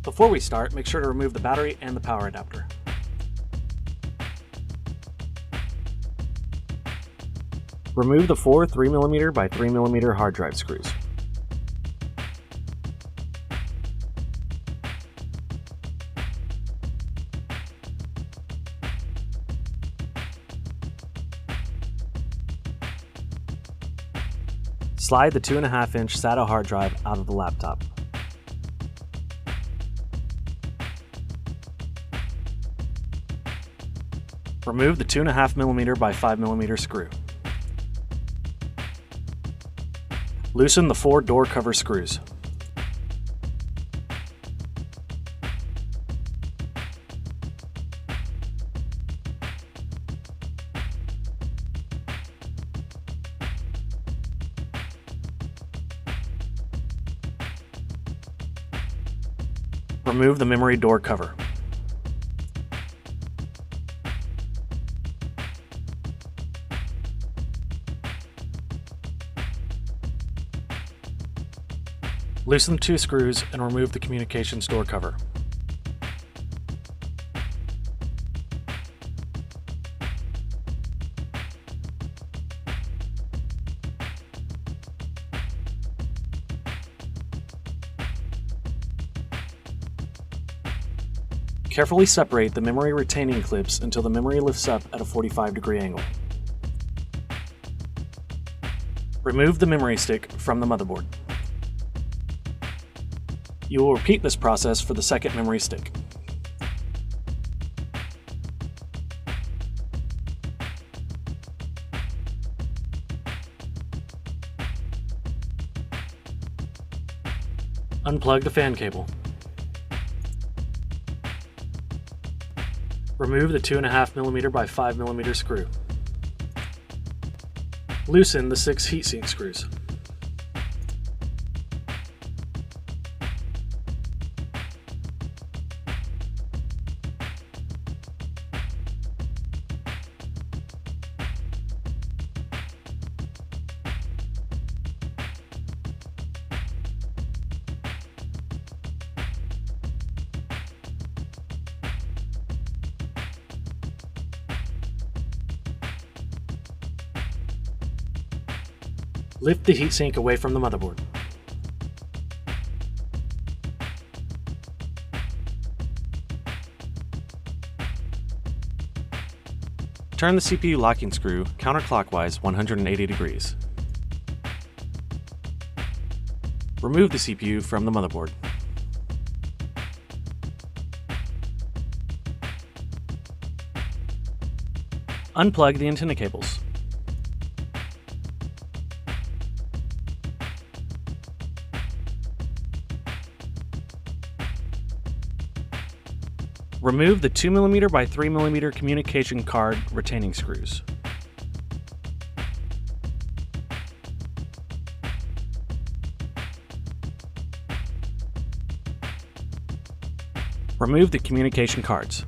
Before we start, make sure to remove the battery and the power adapter. Remove the four 3mm by 3mm hard drive screws. Slide the 2.5-inch SATA hard drive out of the laptop. Remove the 2.5mm by 5mm screw. Loosen the four door cover screws. Remove the memory door cover. Loosen the two screws and remove the communications door cover. Carefully separate the memory retaining clips until the memory lifts up at a 45-degree angle. Remove the memory stick from the motherboard. You will repeat this process for the second memory stick. Unplug the fan cable. Remove the 2.5mm by 5mm screw. Loosen the 6 heatsink screws. Lift the heatsink away from the motherboard. Turn the CPU locking screw counterclockwise 180 degrees. Remove the CPU from the motherboard. Unplug the antenna cables. Remove the 2mm by 3mm communication card retaining screws. Remove the communication cards.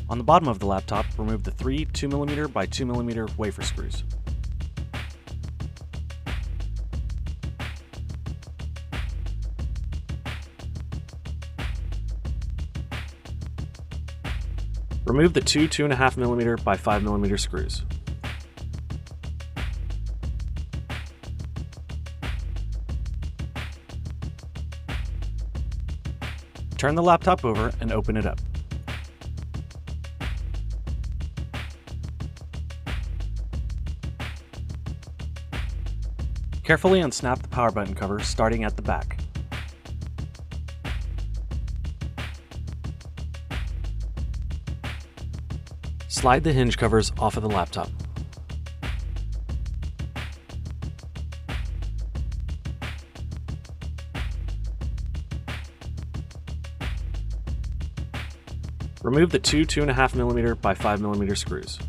On the bottom of the laptop, remove the three 2mm by 2mm wafer screws. Remove the two 2.5mm by 5mm screws. Turn the laptop over and open it up. Carefully unsnap the power button cover starting at the back. Slide the hinge covers off of the laptop. Remove the two 2.5mm by 5mm screws.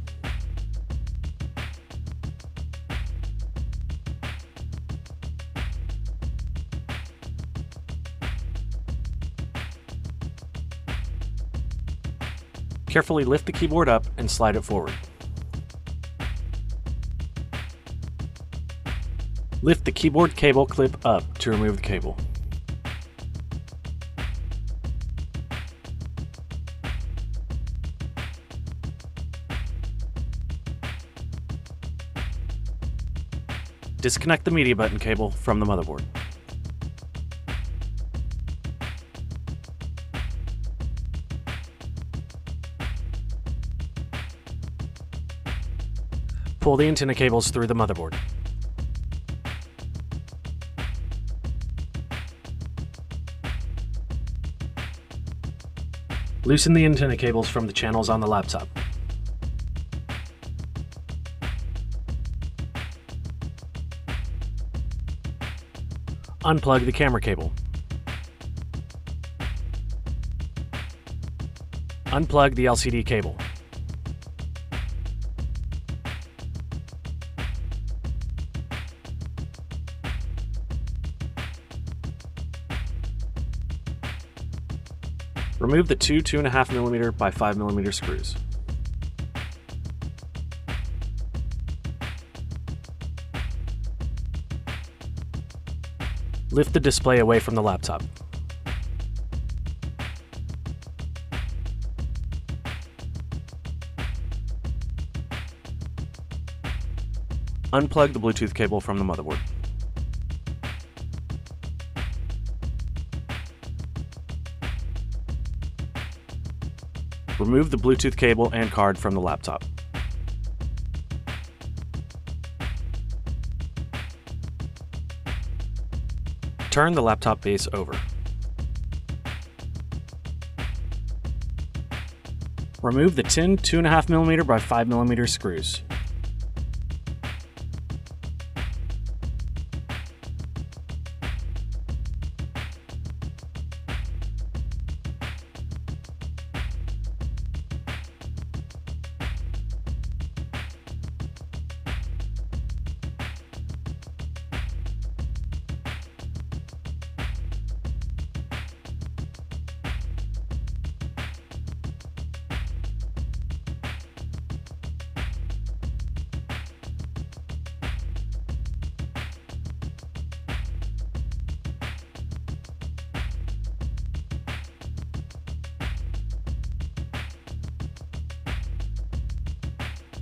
Carefully lift the keyboard up and slide it forward. Lift the keyboard cable clip up to remove the cable. Disconnect the media button cable from the motherboard. Pull the antenna cables through the motherboard. Loosen the antenna cables from the channels on the laptop. Unplug the camera cable. Unplug the LCD cable. Remove the two 2.5mm by 5mm screws. Lift the display away from the laptop. Unplug the Bluetooth cable from the motherboard. Remove the Bluetooth cable and card from the laptop. Turn the laptop base over. Remove the 10 2.5mm by 5mm screws.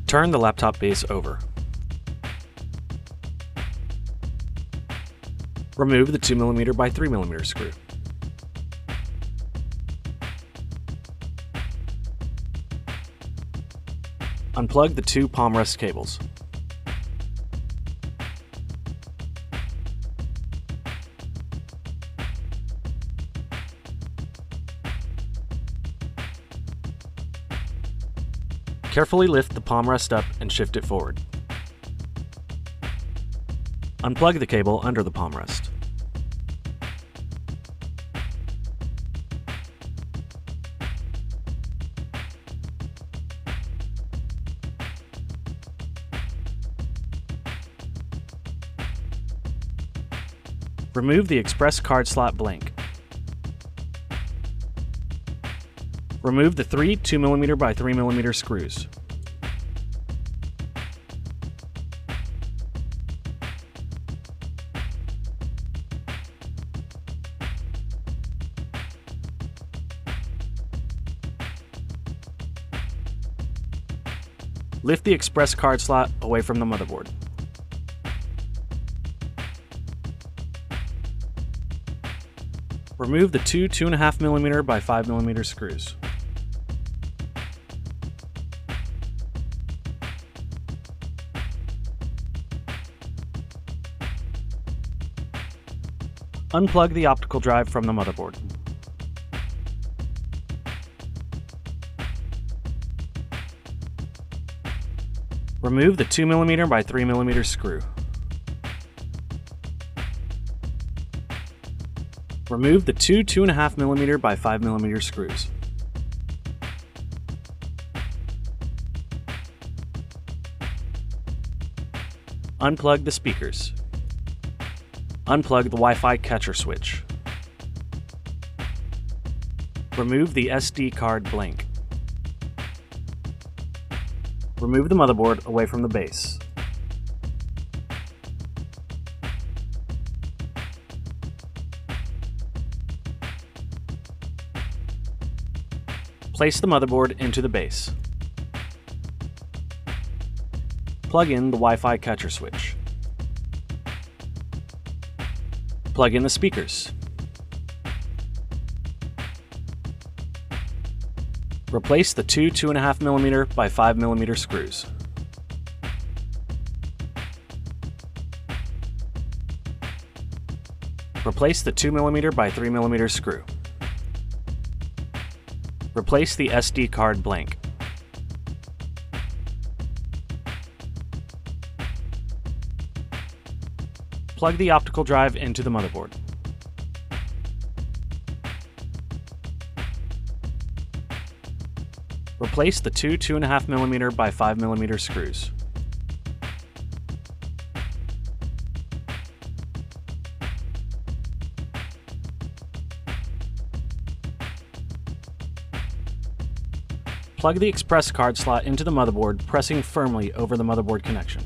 Turn the laptop base over. Remove the 2mm by 3mm screw. Unplug the two palm rest cables. Carefully lift the palm rest up and shift it forward. Unplug the cable under the palm rest. Remove the express card slot blank. Remove the three 2mm by 3mm screws. Lift the express card slot away from the motherboard. Remove the two 2.5mm by 5mm screws. Unplug the optical drive from the motherboard. Remove the 2mm by 3mm screw. Remove the two 2.5mm by 5mm screws. Unplug the speakers. Unplug the Wi-Fi catcher switch. Remove the SD card blank. Remove the motherboard away from the base. Place the motherboard into the base. Plug in the Wi-Fi catcher switch. Plug in the speakers. Replace the two 2.5mm by 5mm screws. Replace the 2mm by 3mm screw. Replace the SD card blank. Plug the optical drive into the motherboard. Replace the two 2.5mm by 5mm screws. Plug the express card slot into the motherboard, pressing firmly over the motherboard connection.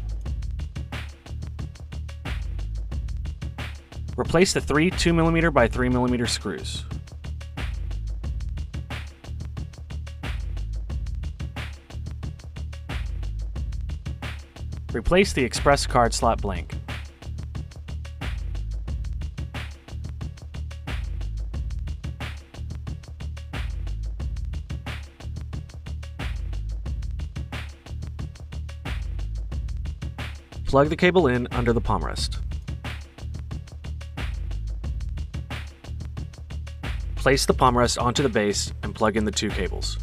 Replace the three 2mm by 3mm screws. Replace the express card slot blank. Plug the cable in under the palm rest. Place the palm rest onto the base and plug in the two cables.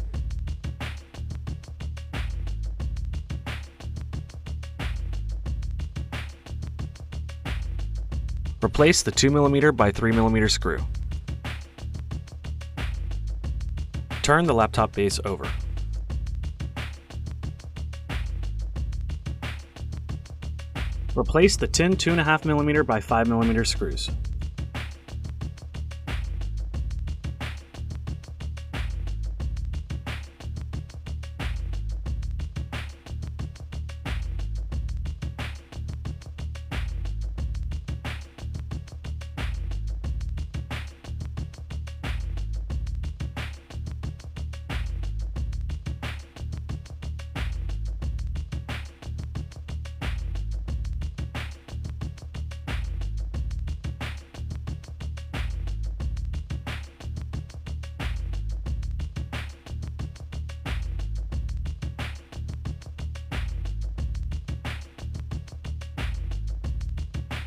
Replace the 2mm by 3mm screw. Turn the laptop base over. Replace the 10 2.5mm by 5mm screws.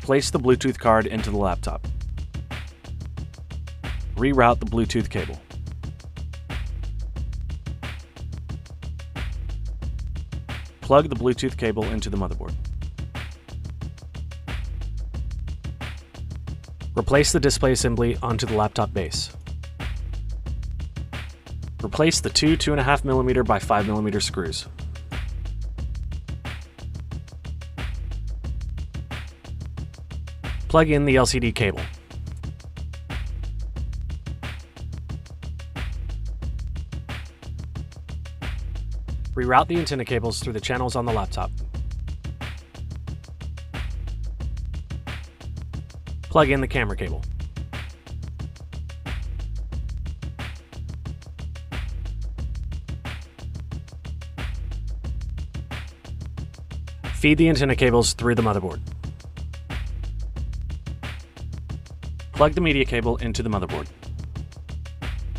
Place the Bluetooth card into the laptop. Reroute the Bluetooth cable. Plug the Bluetooth cable into the motherboard. Replace the display assembly onto the laptop base. Replace the two 2.5mm by 5mm screws. Plug in the LCD cable. Reroute the antenna cables through the channels on the laptop. Plug in the camera cable. Feed the antenna cables through the motherboard. Plug the media cable into the motherboard.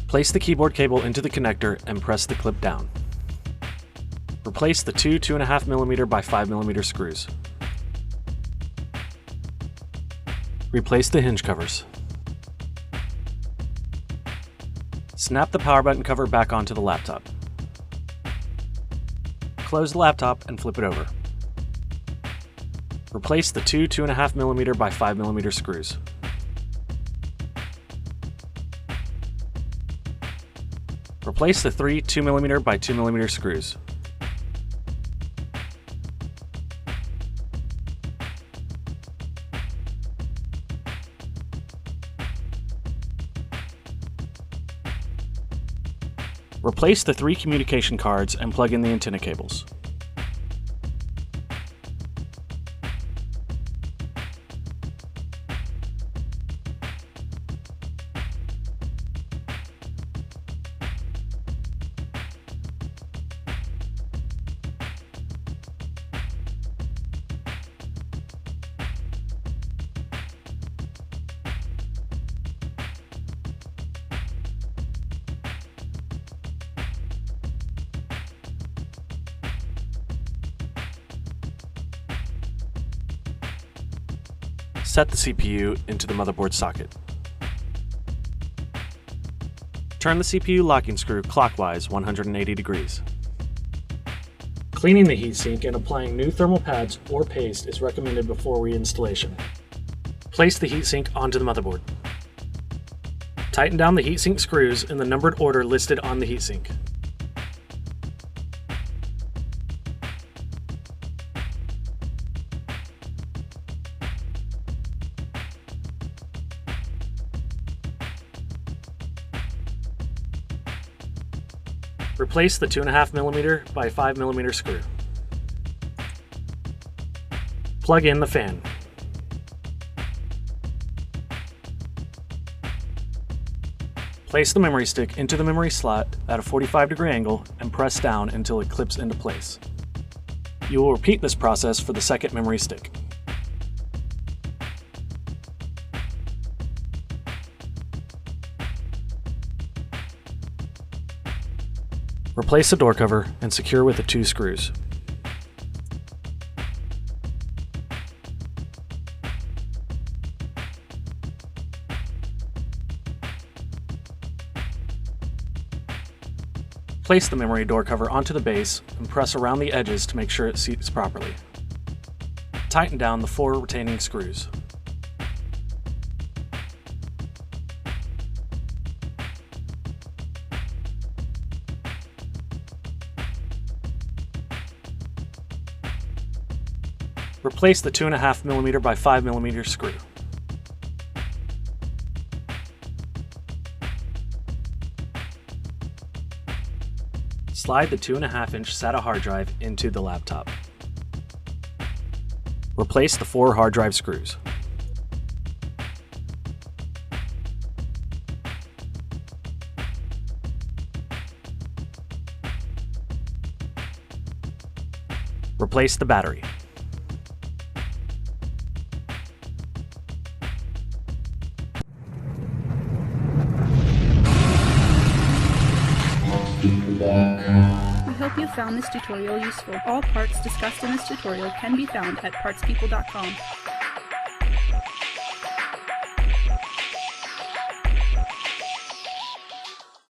Place the keyboard cable into the connector and press the clip down. Replace the two 2.5mm by 5mm screws. Replace the hinge covers. Snap the power button cover back onto the laptop. Close the laptop and flip it over. Replace the two 2.5mm by 5mm screws. Replace the three 2mm by 2mm screws. Replace the three communication cards and plug in the antenna cables. Set the CPU into the motherboard socket. Turn the CPU locking screw clockwise 180 degrees. Cleaning the heatsink and applying new thermal pads or paste is recommended before reinstallation. Place the heatsink onto the motherboard. Tighten down the heatsink screws in the numbered order listed on the heatsink. Replace the 2.5mm by 5mm screw. Plug in the fan. Place the memory stick into the memory slot at a 45-degree angle and press down until it clips into place. You will repeat this process for the second memory stick. Replace the door cover and secure with the 2 screws. Place the memory door cover onto the base and press around the edges to make sure it seats properly. Tighten down the 4 retaining screws. Replace the 2.5mm by 5mm screw. Slide the 2.5-inch SATA hard drive into the laptop. Replace the 4 hard drive screws. Replace the battery. We hope you found this tutorial useful. All parts discussed in this tutorial can be found at partspeople.com.